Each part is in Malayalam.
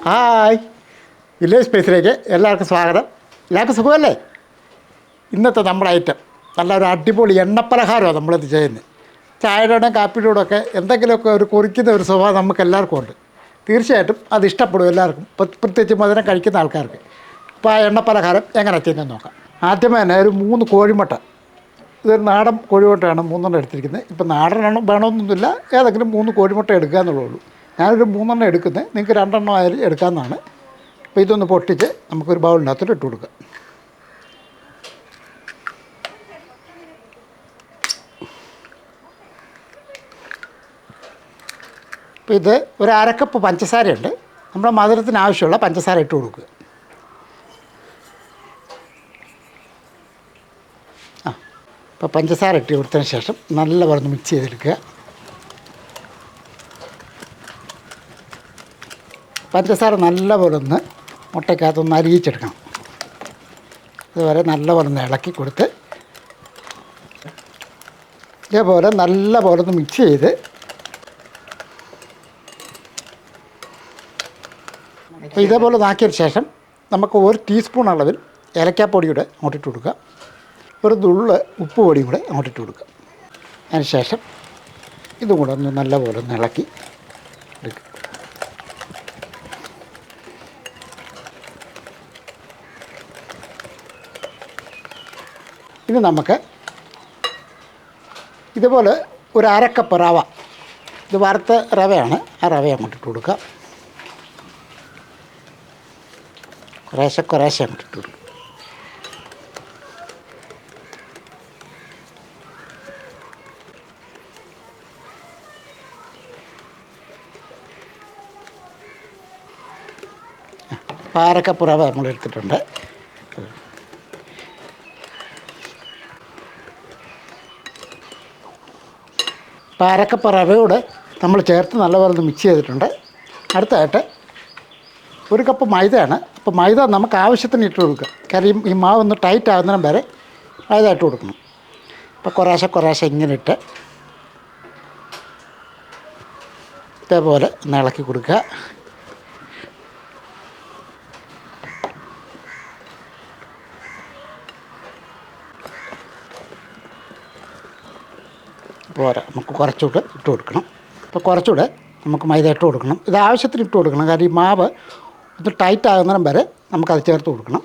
ഹായ്, വില്ലേജ് സ്പേസിലേക്ക് എല്ലാവർക്കും സ്വാഗതം. എല്ലാവർക്കും സുഖമല്ലേ? ഇന്നത്തെ നമ്മുടെ ഐറ്റം നല്ലൊരു അടിപൊളി എണ്ണപ്പലഹാരമാണ് നമ്മളിത് ചെയ്യുന്നത്. ചായയുടെ കാപ്പിയുടെ ഒക്കെ എന്തെങ്കിലുമൊക്കെ ഒരു കുറിക്കുന്ന ഒരു സ്വഭാവം നമുക്ക് എല്ലാവർക്കും ഉണ്ട്. തീർച്ചയായിട്ടും അത് ഇഷ്ടപ്പെടും എല്ലാവർക്കും, പ്രത്യേകിച്ച് മധുരം കഴിക്കുന്ന ആൾക്കാർക്ക്. അപ്പോൾ ആ എണ്ണപ്പലഹാരം എങ്ങനെ ചെയ്യുന്നത് നോക്കാം. ആദ്യമേ തന്നെ ഒരു 3 കോഴിമുട്ട, ഇതൊരു നാടൻ കോഴിമുട്ടയാണ് 3 എടുത്തിരിക്കുന്നത്. ഇപ്പോൾ നാടനെണ്ണം വേണമെന്നൊന്നുമില്ല, ഏതെങ്കിലും 3 കോഴിമുട്ട എടുക്കുക എന്നുള്ളൂ. ഞാനൊരു 3 എടുക്കുന്നത്, നിങ്ങൾക്ക് 2 ആയാലും എടുക്കാമെന്നാണ്. അപ്പോൾ ഇതൊന്ന് പൊട്ടിച്ച് നമുക്കൊരു ബൗളിനകത്തോട്ട് ഇട്ട് കൊടുക്കാം. അപ്പോൾ ഇത് ഒരു 1/2 കപ്പ് പഞ്ചസാരയുണ്ട്. നമ്മുടെ മധുരത്തിന് ആവശ്യമുള്ള പഞ്ചസാര ഇട്ട് കൊടുക്കുക. അപ്പോൾ പഞ്ചസാര ഇട്ട് കൊടുത്തതിന് ശേഷം നല്ലപോലെ ഒന്ന് മിക്സ് ചെയ്തെടുക്കുക. പഞ്ചസാര നല്ലപോലെ ഒന്ന് മുട്ടയ്ക്കകത്തൊന്ന് അരിയിച്ചെടുക്കണം. അതുവരെ നല്ലപോലെ ഒന്ന് ഇളക്കി കൊടുത്ത് ഇതേപോലെ നല്ലപോലെ ഒന്ന് മിക്സ് ചെയ്ത് അപ്പോൾ ഇതേപോലെ നാക്കിയതിന് ശേഷം നമുക്ക് 1 ടീസ്പൂൺ അളവിൽ ഏലക്കാപ്പൊടിയുടെ അങ്ങോട്ടിട്ട് കൊടുക്കുക. ഒരു നുള്ള് ഉപ്പ് പൊടിയും കൂടെ അങ്ങോട്ടിട്ട് കൊടുക്കുക. അതിന് ശേഷം ഇതും കൂടെ ഒന്ന് നല്ലപോലെ ഒന്ന് ഇളക്കി എടുക്കുക. ഇനി നമുക്ക് ഇതുപോലെ ഒരു 1/2 കപ്പ് റവ, ഇത് വറുത്ത റവയാണ്, ആ റവ അങ്ങോട്ടിട്ട് കൊടുക്കുക. കുറേശ്ശെ അങ്ങോട്ടിട്ട് കൊടുക്കുക. അപ്പോൾ 1/2 കപ്പ് റവ നമ്മൾ എടുത്തിട്ടുണ്ട്. അപ്പോൾ 1/2 കപ്പ് റവയോട് നമ്മൾ ചേർത്ത് നല്ലപോലെ ഒന്ന് മിക്സ് ചെയ്തിട്ടുണ്ട്. അടുത്തായിട്ട് 1 കപ്പ് മൈദയാണ്. അപ്പോൾ മൈദ നമുക്ക് ആവശ്യത്തിന് ഇട്ട് കൊടുക്കുക. കാര്യം ഈ മാവ് ഒന്ന് ടൈറ്റ് ആകുന്നതിനും വരെ മൈദ ഇട്ട് കൊടുക്കണം. അപ്പോൾ കുറേശ്ശെ ഇങ്ങനെ ഇട്ട് ഇതേപോലെ ഒന്ന് ഇളക്കി കൊടുക്കുക. പോരാ, നമുക്ക് കുറച്ചുകൂടെ ഇട്ട് കൊടുക്കണം. അപ്പോൾ കുറച്ചുകൂടെ നമുക്ക് മൈദ ഇട്ട് കൊടുക്കണം. ഇത് ആവശ്യത്തിന് ഇട്ട് കൊടുക്കണം. കാരണം ഈ മാവ് ഒന്ന് ടൈറ്റ് ആകുന്നതിനും വരെ നമുക്കത് ചേർത്ത് കൊടുക്കണം.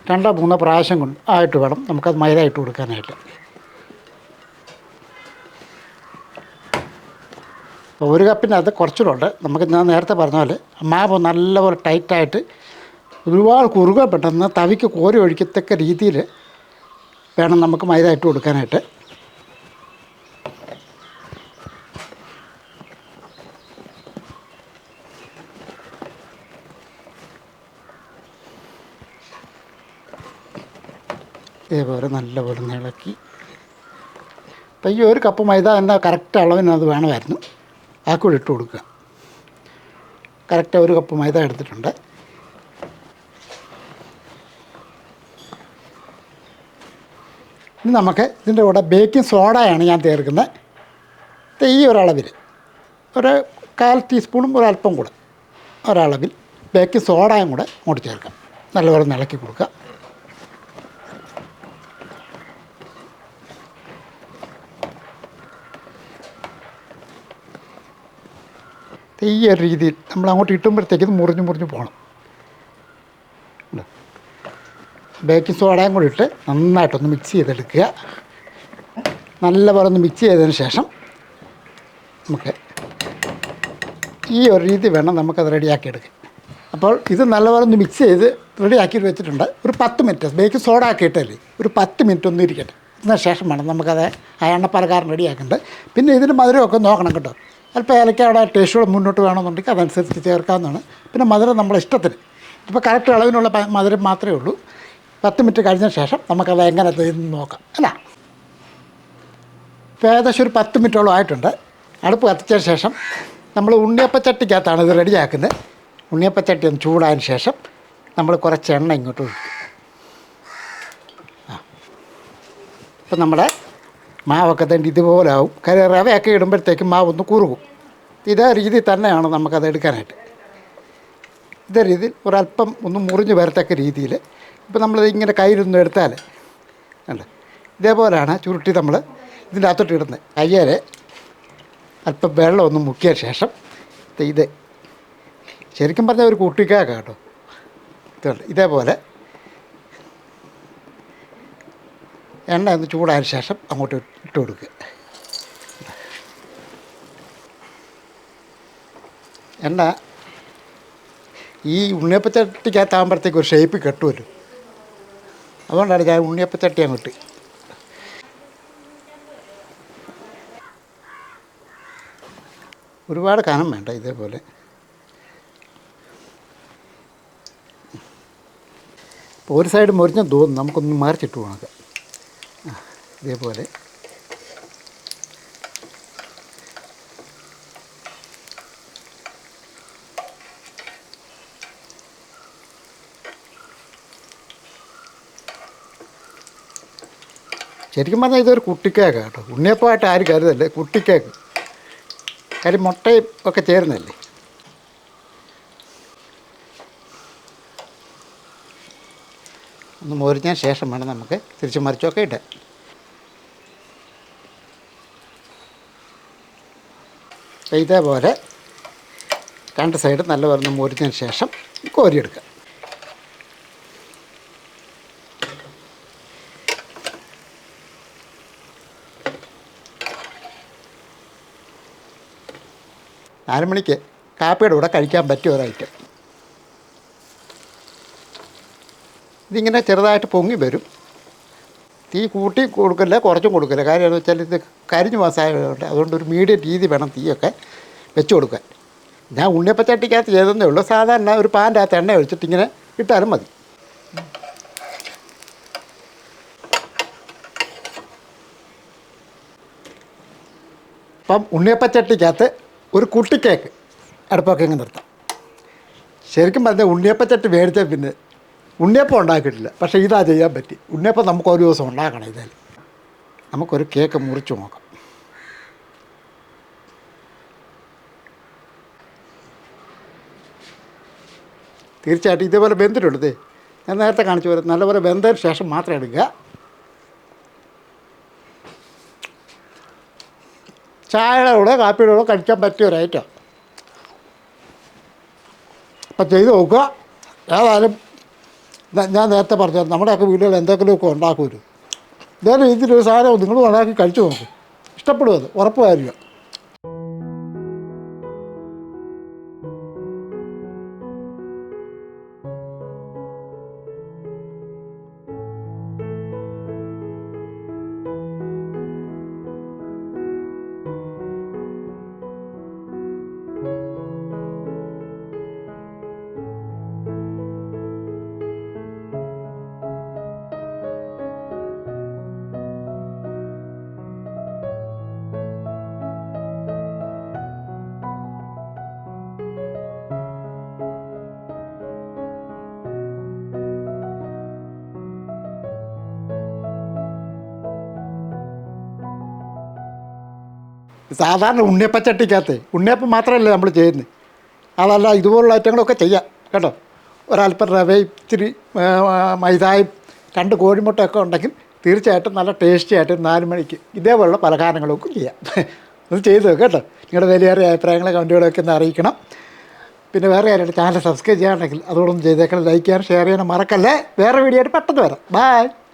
2-3 പ്രാവശ്യം കൊണ്ട് ആയിട്ട് വേണം നമുക്കത് മൈദ ഇട്ട് കൊടുക്കാനായിട്ട്. അപ്പോൾ 1 കപ്പിനകത്ത് കുറച്ചുകൂടെ ഉണ്ട്. നമുക്ക് ഞാൻ നേരത്തെ പറഞ്ഞ പോലെ മാവ് നല്ലപോലെ ടൈറ്റായിട്ട് ഒരുപാട് കുറുകെ പെട്ടെന്ന് തവിക്ക് കോരി ഒഴിക്കത്തക്ക രീതിയിൽ വേണം നമുക്ക് മൈദ ഇട്ട് കൊടുക്കാനായിട്ട്. ഇതേപോലെ നല്ലപോലെ ഇളക്കി. അപ്പോൾ ഈ 1 കപ്പ് മൈദ എന്താ കറക്റ്റ് അളവിന് അത് വേണമായിരുന്നു, ആ കൂടി ഇട്ട് കൊടുക്കുക. കറക്റ്റ് 1 കപ്പ് മൈദ എടുത്തിട്ടുണ്ട്. ഇനി നമുക്ക് ഇതിൻ്റെ കൂടെ ബേക്കിംഗ് സോഡയാണ് ഞാൻ ചേർക്കുന്നത്. ഈ ഒരളവിൽ ഒരു 1/4 ടീസ്പൂണും ഒരല്പം കൂടെ ഒരളവിൽ ബേക്കിംഗ് സോഡയും കൂടെ അങ്ങോട്ട് ചേർക്കാം. നല്ലപോലെ ഇളക്കി കൊടുക്കുക. ഈ ഒരു രീതിയിൽ നമ്മൾ അങ്ങോട്ട് ഇട്ടുമ്പോഴത്തേക്കും മുറിഞ്ഞ് പോകണം. ബേക്കിംഗ് സോഡയും കൂടി ഇട്ട് നന്നായിട്ടൊന്ന് മിക്സ് ചെയ്തെടുക്കുക. നല്ലപോലെ ഒന്ന് മിക്സ് ചെയ്തതിന് ശേഷം നമുക്ക് ഈ ഒരു രീതി വേണം നമുക്കത് റെഡിയാക്കി എടുക്കാം. അപ്പോൾ ഇത് നല്ലപോലെ ഒന്ന് മിക്സ് ചെയ്ത് റെഡിയാക്കി വെച്ചിട്ടുണ്ട്. ഒരു 10 മിനിറ്റ് ബേക്കിംഗ് സോഡ ആക്കിയിട്ടല്ലേ, ഒരു 10 മിനിറ്റ് ഒന്ന് ഇരിക്കട്ടെ. അതിന് ശേഷം വേണം നമുക്കത് ആ എണ്ണപ്പലഹാരം റെഡിയാക്കേണ്ടത്. പിന്നെ ഇതിന് മധുരമൊക്കെ നോക്കണം കേട്ടോ. അല്പം ഏലക്കയുടെ ടേസ്റ്റോടെ മുന്നോട്ട് വേണമെന്നുണ്ടെങ്കിൽ അതനുസരിച്ച് ചേർക്കാവുന്നതാണ്. പിന്നെ മധുരം നമ്മുടെ ഇഷ്ടത്തിന്. ഇപ്പോൾ കറക്റ്റ് അളവിനുള്ള മധുരം മാത്രമേ ഉള്ളൂ. 10 മിനിറ്റ് കഴിഞ്ഞ ശേഷം നമുക്കത് എങ്ങനെ ചെയ്യുന്നു നോക്കാം അല്ല. ഇപ്പോൾ ഏകദേശം ഒരു 10 മിനിറ്റോളം ആയിട്ടുണ്ട്. അടുപ്പ് കത്തിച്ചതിന് ശേഷം നമ്മൾ ഉണ്ണിയപ്പച്ചട്ടിക്കകത്താണ് ഇത് റെഡിയാക്കുന്നത്. ഉണ്ണിയപ്പച്ചട്ടി ഒന്ന് ചൂടായതിന് ശേഷം നമ്മൾ കുറച്ച് എണ്ണ ഇങ്ങോട്ട് ഒഴിക്കും. ഇപ്പം നമ്മുടെ മാവൊക്കെ തന്നെ ഇതുപോലെ ആവും. കാര്യം റവയൊക്കെ ഇടുമ്പോഴത്തേക്കും മാവൊന്ന് കുറുകും. ഇതേ രീതിയിൽ തന്നെയാണ് നമുക്കത് എടുക്കാനായിട്ട്. ഇതേ രീതിയിൽ ഒരല്പം ഒന്ന് മുറിഞ്ഞ് വരത്തക്ക രീതിയിൽ ഇപ്പോൾ നമ്മളിത് ഇങ്ങനെ കയ്യിലൊന്നും എടുത്താൽ അല്ല ഇതേപോലെയാണ് ചുരുട്ടി നമ്മൾ ഇതിൻ്റെ അകത്തോട്ട് ഇടുന്നത്. കയ്യേൽ അല്പം വെള്ളം ഒന്ന് മുക്കിയ ശേഷം ഇത് ശരിക്കും പറഞ്ഞാൽ ഒരു കുട്ടിക്കാക്ക കേട്ടോ. ഇതുണ്ട് ഇതേപോലെ എണ്ണ ഒന്ന് ചൂടായ ശേഷം അങ്ങോട്ട് ഇട്ട് കൊടുക്കുക. എണ്ണ ഈ ഉണ്ണിയപ്പച്ചട്ടിക്കകത്താകുമ്പോഴത്തേക്ക് ഒരു ഷേപ്പ് കെട്ടുമല്ലോ, അതുകൊണ്ടാണ് ഞാൻ ഉണ്ണിയപ്പച്ചട്ടി അങ്ങോട്ട്. ഒരുപാട് കനം വേണ്ട, ഇതേപോലെ ഇപ്പോൾ ഒരു സൈഡ് മുറിഞ്ഞെന്ന് തോന്നുന്നു, നമുക്കൊന്ന് മറിച്ചിട്ട് പോകണം. ഇതേപോലെ ശരിക്കും പറഞ്ഞാൽ ഇതൊരു കുട്ടിക്കേക്ക് കേട്ടോ. ഉണ്ണിയപ്പമായിട്ട് ആരും കരുതല്ലേ, കുട്ടിക്കേക്ക്. കാര്യം മുട്ടയും ഒക്കെ ചേരുന്നല്ലേ. ഒന്ന് മൊരിഞ്ഞതിന് ശേഷം വേണം നമുക്ക് തിരിച്ച് മറിച്ചൊക്കെ ഇടാൻ. ഇതേപോലെ രണ്ട് സൈഡ് നല്ലപോലെ ഒന്ന് മൊരിഞ്ഞതിന് ശേഷം കോരിയെടുക്കുക. നാല് മണിക്ക് കാപ്പിയുടെ കൂടെ കഴിക്കാൻ പറ്റിയ ഒരു ഐറ്റം. ഇതിങ്ങനെ ചെറുതായിട്ട് പൊങ്ങി വരും. തീ കൂട്ടി കൊടുക്കില്ല, കുറച്ചും കൊടുക്കില്ല. കാര്യം എന്ന് വെച്ചാൽ ഇത് കരിഞ്ഞു മസാലയുണ്ട്, അതുകൊണ്ട് ഒരു മീഡിയം രീതി വേണം തീയൊക്കെ വെച്ച് കൊടുക്കാൻ. ഞാൻ ഉണ്ണിയപ്പച്ചട്ടിക്കകത്ത് ചെയ്തതേ ഉള്ളൂ. സാധാരണ ഒരു പാൻ്റെ അകത്ത് എണ്ണ ഒഴിച്ചിട്ട് ഇങ്ങനെ ഇട്ടാലും മതി. അപ്പം ഉണ്ണിയപ്പച്ചട്ടിക്കകത്ത് ഒരു കുട്ടിക്കേക്ക് അടുപ്പൊക്കെ ഇങ്ങനെ നിർത്താം. ശരിക്കും പറഞ്ഞാൽ ഉണ്ണിയപ്പച്ചട്ടി മേടിച്ചാൽ പിന്നെ ഉണ്ണിയപ്പം ഉണ്ടാക്കിയിട്ടില്ല, പക്ഷേ ഇതാ ചെയ്യാൻ പറ്റി. ഉണ്ണിയപ്പം നമുക്ക് ഒരു ദിവസം ഉണ്ടാക്കണം. ഇതിൽ നമുക്കൊരു കേക്ക് മുറിച്ച് നോക്കാം. തീർച്ചയായിട്ടും ഇതേപോലെ വെന്തിട്ടുണ്ട്. ഞാൻ നേരത്തെ കാണിച്ചു പോലെ നല്ലപോലെ വെന്തതിന് ശേഷം മാത്രം എടുക്കുക. ചായയുടെ കൂടെ കാപ്പിയുടെ കൂടെ കഴിക്കാൻ പറ്റിയ ഒരു ഐറ്റം. അപ്പം ചെയ്ത് നോക്കുക. ഏതായാലും ഞാൻ നേരത്തെ പറഞ്ഞത് നമ്മുടെയൊക്കെ വീടുകളിൽ എന്തെങ്കിലുമൊക്കെ ഉണ്ടാക്കുമല്ലോ. ഇതേ രീതിയിലൊരു സാധനം നിങ്ങൾ ഉണ്ടാക്കി കഴിച്ചു നോക്കും, ഇഷ്ടപ്പെടുമത് ഉറപ്പ് കാര്യമാണ്. സാധാരണ ഉണ്ണിയപ്പച്ചട്ടിക്കകത്ത് ഉണ്ണിയപ്പം മാത്രമല്ല നമ്മൾ ചെയ്യുന്നത്. അതല്ല ഇതുപോലുള്ള ഐറ്റങ്ങളൊക്കെ ചെയ്യാം കേട്ടോ. ഒരല്പം റവയും ഇച്ചിരി മൈദായും 2 കോഴിമുട്ടയൊക്കെ ഉണ്ടെങ്കിൽ തീർച്ചയായിട്ടും നല്ല ടേസ്റ്റി ആയിട്ട് 4 മണിക്ക് ഇതേപോലുള്ള പലഹാരങ്ങളൊക്കെ ചെയ്യാം. അത് ചെയ്തു കേട്ടോ. നിങ്ങളുടെ വലിയേറിയ അഭിപ്രായങ്ങളെ കമൻറ്റുകളൊക്കെ ഒന്ന് അറിയിക്കണം. പിന്നെ വേറെ ആരും ചാനൽ സബ്സ്ക്രൈബ് ചെയ്യാനുണ്ടെങ്കിൽ അതോടൊന്നും ചെയ്തേക്കണം. ലൈക്ക് ചെയ്യാനും ഷെയർ ചെയ്യാനും മറക്കല്ലേ. വേറെ വീഡിയോ ആയിട്ട് പെട്ടെന്ന് വരാം. ബൈ.